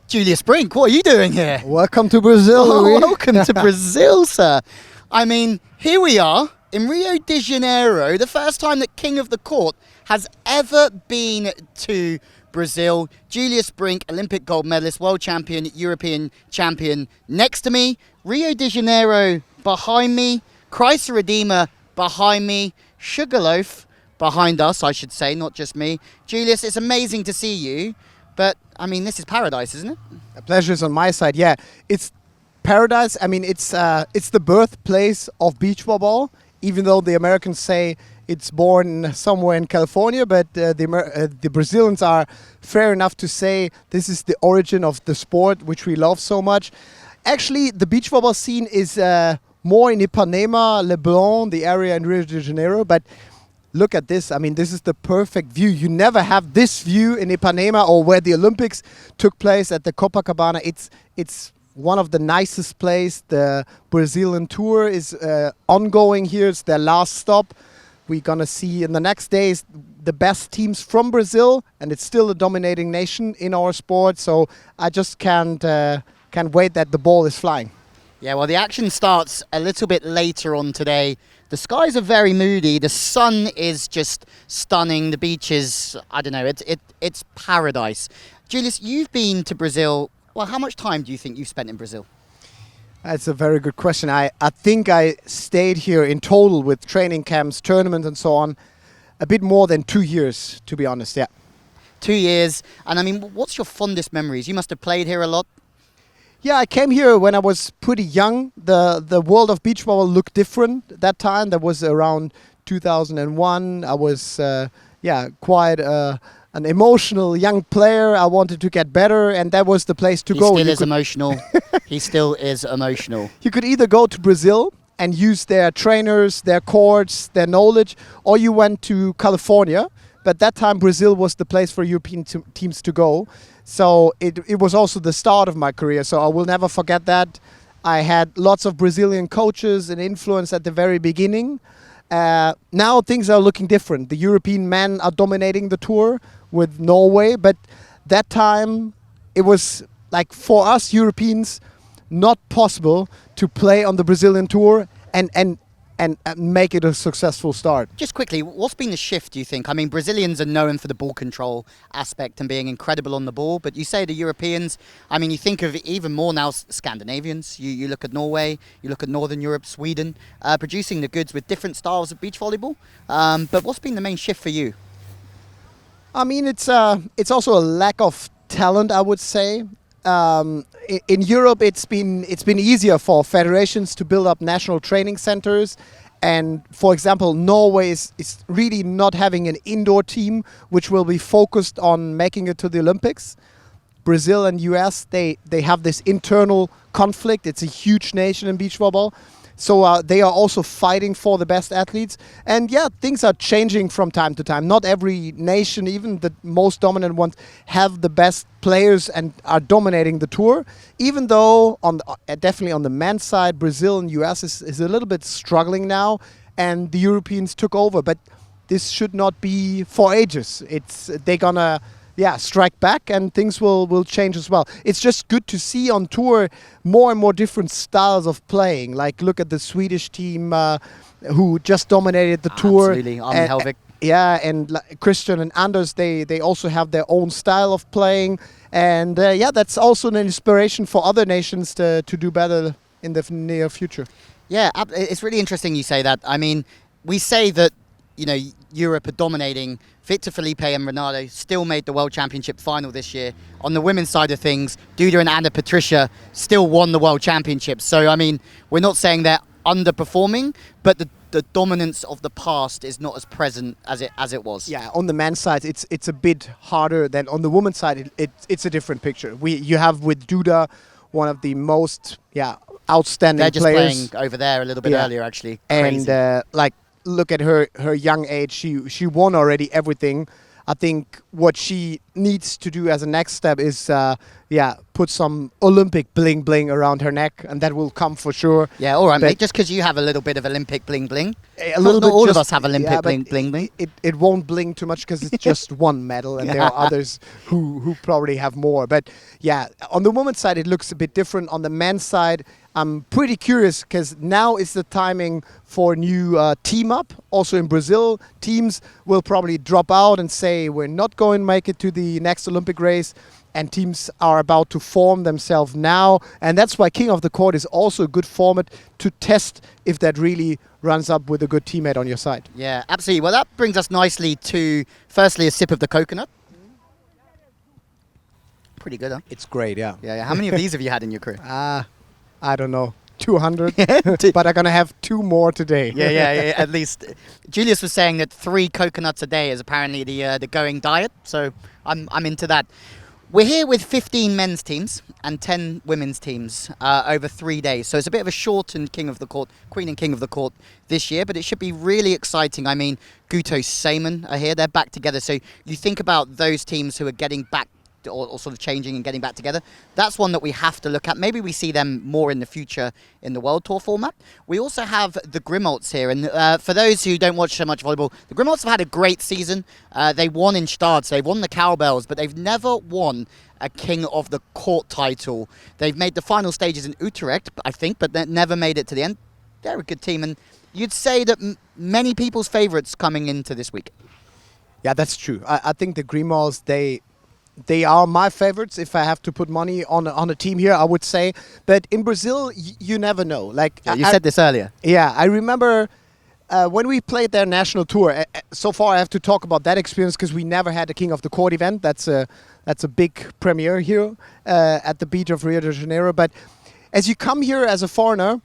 Julius Brink, what are you doing here? Welcome to Brazil, Oh, Lewie. welcome to Brazil, sir. I mean, here we are in Rio de Janeiro, the first time that King of the Court has ever been to Brazil. Julius Brink, Olympic gold medalist, world champion, European champion. Next to me, Rio de Janeiro behind me, Christ the Redeemer behind me, Sugarloaf behind us, I should say, not just me. Julius, it's amazing to see you, but I mean, this is paradise, isn't it? The pleasure is on my side. Yeah, it's paradise. I mean, it's the birthplace of beach volleyball, even though the Americans say it's born somewhere in California, but the Brazilians are fair enough to say this is the origin of the sport, which we love so much. Actually, the beach volleyball scene is more in Ipanema, Leblon, the area in Rio de Janeiro, but look at this. I mean, this is the perfect view. You never have this view in Ipanema or where the Olympics took place at the Copacabana. It's one of the nicest places. The Brazilian tour is ongoing here. It's their last stop. We're going to see in the next days the best teams from Brazil, and it's still a dominating nation in our sport. So I just can't wait that the ball is flying. Yeah, well, the action starts a little bit later on today. The skies are very moody. The sun is just stunning. The beach is, I don't know, it's paradise. Julius, you've been to Brazil. Well, how much time do you think you've spent in Brazil? That's a very good question. I think I stayed here in total with training camps, tournaments and so on, a bit more than 2 years, to be honest, yeah. 2 years. And I mean, what's your fondest memories? You must have played here a lot. Yeah, I came here when I was pretty young. The world of beach volleyball looked different that time. That was around 2001. I was, quite an emotional young player. I wanted to get better, and that was the place to go. He still is emotional. He still is emotional. You could either go to Brazil and use their trainers, their courts, their knowledge, or you went to California. But that time, Brazil was the place for European teams to go. So it was also the start of my career. So I will never forget that. I had lots of Brazilian coaches and influence at the very beginning. Now things are looking different. The European men are dominating the tour with Norway. But that time, it was like for us Europeans, not possible to play on the Brazilian tour and make it a successful start. Just quickly, what's been the shift, do you think? I mean, Brazilians are known for the ball control aspect and being incredible on the ball, but you say the Europeans, I mean, you think of even more now Scandinavians. You look at Norway, you look at Northern Europe, Sweden, producing the goods with different styles of beach volleyball. But what's been the main shift for you? I mean, it's also a lack of talent, I would say. In Europe, it's been easier for federations to build up national training centers. And for example, Norway is really not having an indoor team which will be focused on making it to the Olympics. Brazil and US, they have this internal conflict. It's a huge nation in beach volleyball. So they are also fighting for the best athletes. And yeah, things are changing from time to time. Not every nation, even the most dominant ones, have the best players and are dominating the tour. Even though, definitely on the men's side, Brazil and US is a little bit struggling now. And the Europeans took over. But this should not be for ages. They're going to strike back and things will change as well. It's just good to see on tour more and more different styles of playing. Like look at the Swedish team who just dominated the tour. Absolutely, Armin Helvig. Yeah, and Christian and Anders, they also have their own style of playing. And that's also an inspiration for other nations to do better in the near future. Yeah, it's really interesting you say that. I mean, we say that, you know, Europe are dominating. Victor Felipe and Ronaldo still made the World Championship final this year. On the women's side of things, Duda and Anna Patricia still won the World Championship. So, I mean, we're not saying they're underperforming, but the dominance of the past is not as present as it was. Yeah, on the men's side, it's a bit harder than on the women's side. It's a different picture. You have with Duda one of the most outstanding They're just players. playing over there a little bit earlier, actually. Crazy. And look at her young age. She won already everything. I think what she needs to do as a next step is, put some Olympic bling bling around her neck, and that will come for sure. Yeah, all right, But mate. Just because you have a little bit of Olympic bling bling, a little not bit. all of just- us have Olympic yeah, but bling bling. It won't bling too much because it's just one medal, and there are others who probably have more. But yeah, on the women's side, it looks a bit different. On the men's side, I'm pretty curious because now is the timing for a new team up. Also in Brazil, teams will probably drop out and say we're not going to make it to the next Olympic race. And teams are about to form themselves now. And that's why King of the Court is also a good format to test if that really runs up with a good teammate on your side. Yeah, absolutely. Well, that brings us nicely to, firstly, a sip of the coconut. Pretty good, huh? It's great, yeah. Yeah. How many of these have you had in your crew? I don't know, 200, but I'm going to have 2 more today. Yeah, at least. Julius was saying that 3 coconuts a day is apparently the going diet, so I'm into that. We're here with 15 men's teams and 10 women's teams over 3 days. So it's a bit of a shortened King of the Court, Queen and King of the Court this year, but it should be really exciting. I mean, Guto, Seaman are here. They're back together. So you think about those teams who are getting back or sort of changing and getting back together. That's one that we have to look at. Maybe we see them more in the future in the World Tour format. We also have the Grimolds here. And for those who don't watch so much volleyball, the Grimolds have had a great season. They won in Stade, so they've won the Cowbells, but they've never won a King of the Court title. They've made the final stages in Utrecht, I think, but they never made it to the end. They're a good team. And you'd say that many people's favourites coming into this week. Yeah, that's true. I think the Grimolds, they are my favorites. If I have to put money on a team here, I would say. But in Brazil, you never know. Like You said this earlier. Yeah, I remember when we played their national tour. So far, I have to talk about that experience because we never had a King of the Court event. That's a big premiere here at the beach of Rio de Janeiro. But as you come here as a foreigner,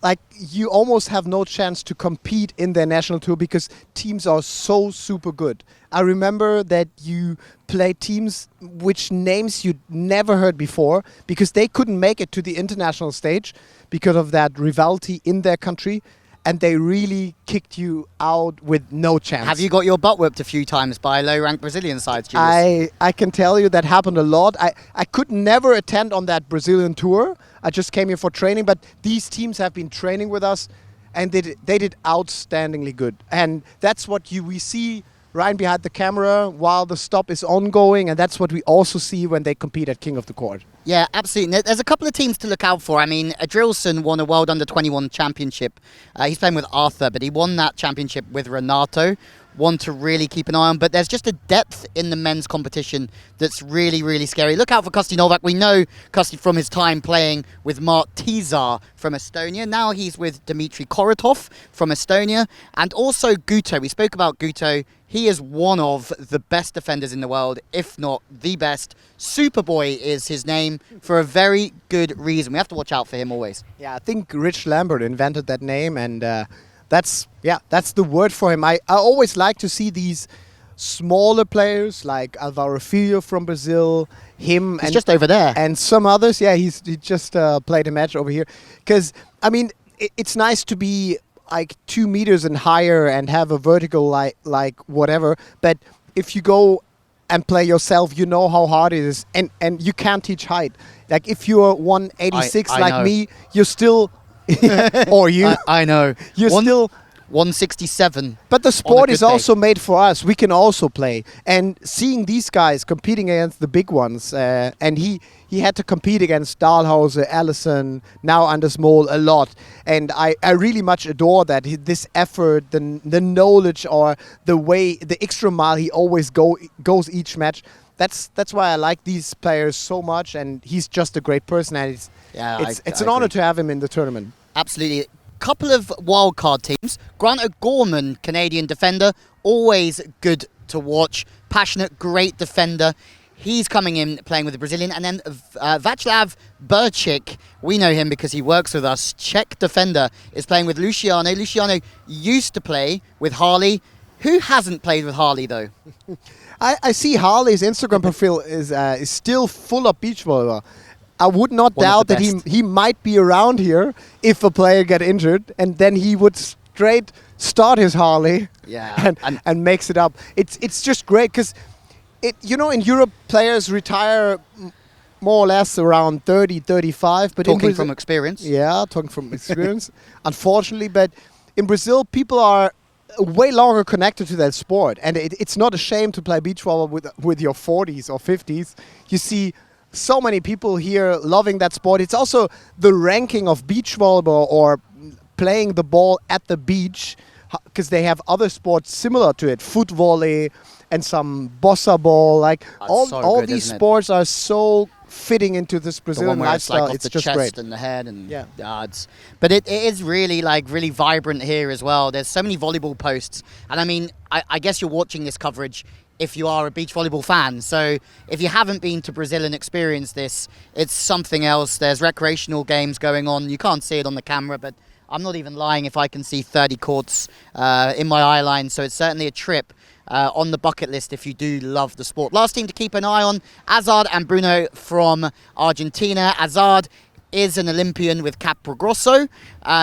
like you almost have no chance to compete in their national tour because teams are so super good. I remember that you play teams which names you'd never heard before because they couldn't make it to the international stage because of that rivalry in their country, and they really kicked you out with no chance. Have you got your butt whipped a few times by low-ranked Brazilian sides, Julius? I can tell you that happened a lot. I could never attend on that Brazilian tour. I just came here for training, but these teams have been training with us, and they did outstandingly good. And that's what we see right behind the camera while the stop is ongoing, and that's what we also see when they compete at King of the Court. Yeah, absolutely. There's a couple of teams to look out for. I mean, Adrilson won a World Under-21 championship. He's playing with Arthur, but he won that championship with Renato. One to really keep an eye on. But there's just a depth in the men's competition that's really, really scary. Look out for Kusti Novak. We know Kusti from his time playing with Mart Tizar from Estonia. Now he's with Dmitry Korotov from Estonia. And also Guto. We spoke about Guto. He is one of the best defenders in the world, if not the best. Superboy is his name for a very good reason. We have to watch out for him always. Yeah, I think Rich Lambert invented that name, and that's the word for him. I always like to see these smaller players like Alvaro Filho from Brazil, him He's just over there. and some others. Yeah, he just played a match over here. Because, I mean, it's nice to be like 2 meters and higher and have a vertical like whatever. But if you go and play yourself, you know how hard it is. And you can't teach height. Like if you're 186 I like know. me, you're still... or you. I know. You're still... 167. But the On sport a is good day. also made for us. We can also play. And seeing these guys competing against the big ones, and he had to compete against Dahlhauser, Allison, now Anders Mol a lot. And I really much adore that. This effort, the knowledge, or the way, the extra mile he always goes each match. That's why I like these players so much. And he's just a great person. And it's an honor to have him in the tournament. Absolutely. Couple of wildcard teams. Grant O'Gorman, Canadian defender, always good to watch. Passionate, great defender. He's coming in playing with the Brazilian. And then Václav Burchik, we know him because he works with us. Czech defender is playing with Luciano. Luciano used to play with Harley. Who hasn't played with Harley, though? I see Harley's Instagram profile is still full of beach volleyball. I would not One of doubt the that best. he might be around here if a player get injured, and then he would straight start his Harley Yeah, and makes it up. It's just great because in Europe players retire more or less around 30, 35. But talking from experience. Yeah, talking from experience, unfortunately. But in Brazil, people are way longer connected to that sport. And it's not a shame to play beach volleyball with your 40s or 50s. You see so many people here loving that sport. It's also the ranking of beach volleyball or playing the ball at the beach, because they have other sports similar to it, foot volley and some bossa ball. Like all these sports are so fitting into this Brazilian lifestyle. It's just chest great. And the head and Yeah. But it is really really vibrant here as well. There's so many volleyball posts, and I mean, I guess you're watching this coverage if you are a beach volleyball fan. So if you haven't been to Brazil and experienced this, it's something else. There's recreational games going on. You can't see it on the camera, but I'm not even lying if I can see 30 courts in my eye line. So it's certainly a trip on the bucket list if you do love the sport. Last team to keep an eye on, Hazard and Bruno from Argentina. Hazard is an Olympian with Capogrosso.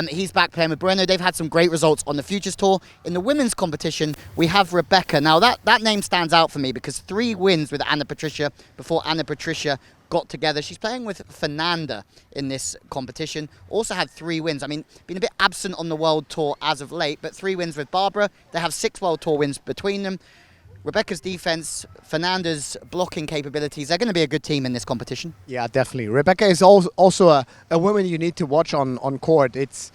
He's back playing with Bueno. They've had some great results on the Futures Tour. In the women's competition, we have Rebecca. Now, that name stands out for me because 3 wins with Ana Patricia before Ana Patricia got together. She's playing with Fernanda in this competition. Also had 3 wins. I mean, been a bit absent on the World Tour as of late, but 3 wins with Barbara. They have 6 World Tour wins between them. Rebecca's defense, Fernanda's blocking capabilities, they're going to be a good team in this competition. Yeah, definitely. Rebecca is also a woman you need to watch on court. It's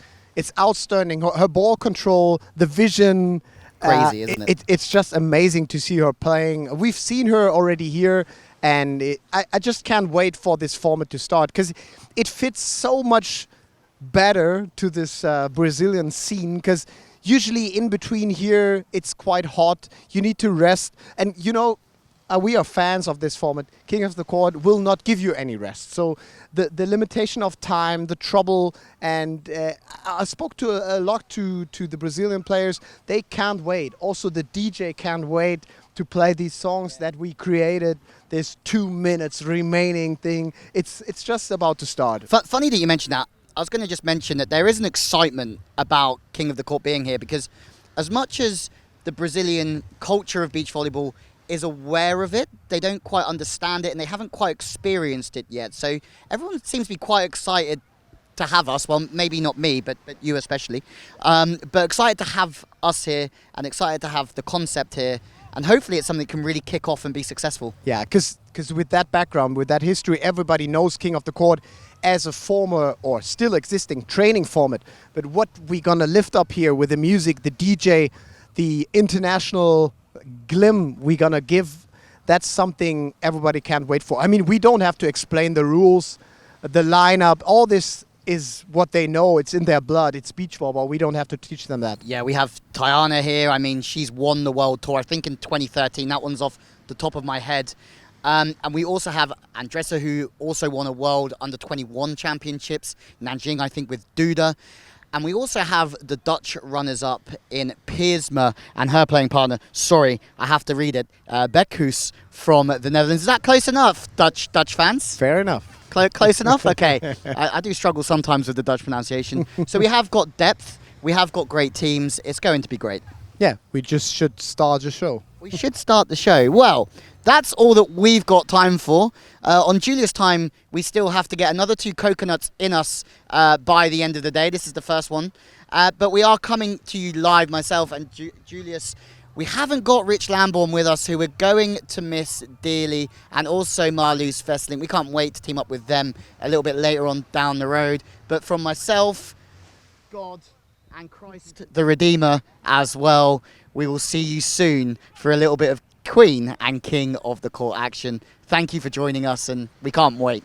outstanding. Her ball control, the vision. Crazy, isn't it? It's just amazing to see her playing. We've seen her already here, and I just can't wait for this format to start because it fits so much better to this Brazilian scene, because usually in between here it's quite hot, you need to rest, and we are fans of this format. King of the Court will not give you any rest, so the limitation of time, the trouble, and I spoke to a lot to the Brazilian players. They can't wait. Also the DJ can't wait to play these songs that we created. There's 2 minutes remaining thing. It's just about to start. Funny that you mentioned that. I was going to just mention that there is an excitement about King of the Court being here, because as much as the Brazilian culture of beach volleyball is aware of it, they don't quite understand it and they haven't quite experienced it yet. So everyone seems to be quite excited to have us. Well, maybe not me, but you especially. But excited to have us here and excited to have the concept here. And hopefully it's something that can really kick off and be successful. Yeah, because with that background, with that history, everybody knows King of the Court as a former or still existing training format. But what we're going to lift up here with the music, the DJ, the international glim we're going to give, that's something everybody can't wait for. I mean, we don't have to explain the rules, the lineup, all this is what they know. It's in their blood. It's beach volleyball. We don't have to teach them that. Yeah, we have Tiana here. I mean, she's won the World Tour, I think in 2013. That one's off the top of my head. And we also have Andressa, who also won a World Under-21 Championships. Nanjing, I think, with Duda. And we also have the Dutch runners-up in Piersma and her playing partner. Sorry, I have to read it. Bekhoes from the Netherlands. Is that close enough, Dutch fans? Fair enough. Close enough? Okay. I do struggle sometimes with the Dutch pronunciation. So we have got depth. We have got great teams. It's going to be great. Yeah, we just should start the show. We should start the show. Well, that's all that we've got time for. On Julius time, we still have to get another 2 coconuts in us by the end of the day. This is the first one. But we are coming to you live, myself and Julius. We haven't got Rich Lamborn with us, who we're going to miss dearly, and also Marloes Vesseling. We can't wait to team up with them a little bit later on down the road. But from myself, God, and Christ the Redeemer as well, we will see you soon for a little bit of Queen and King of the Court action. Thank you for joining us, and we can't wait.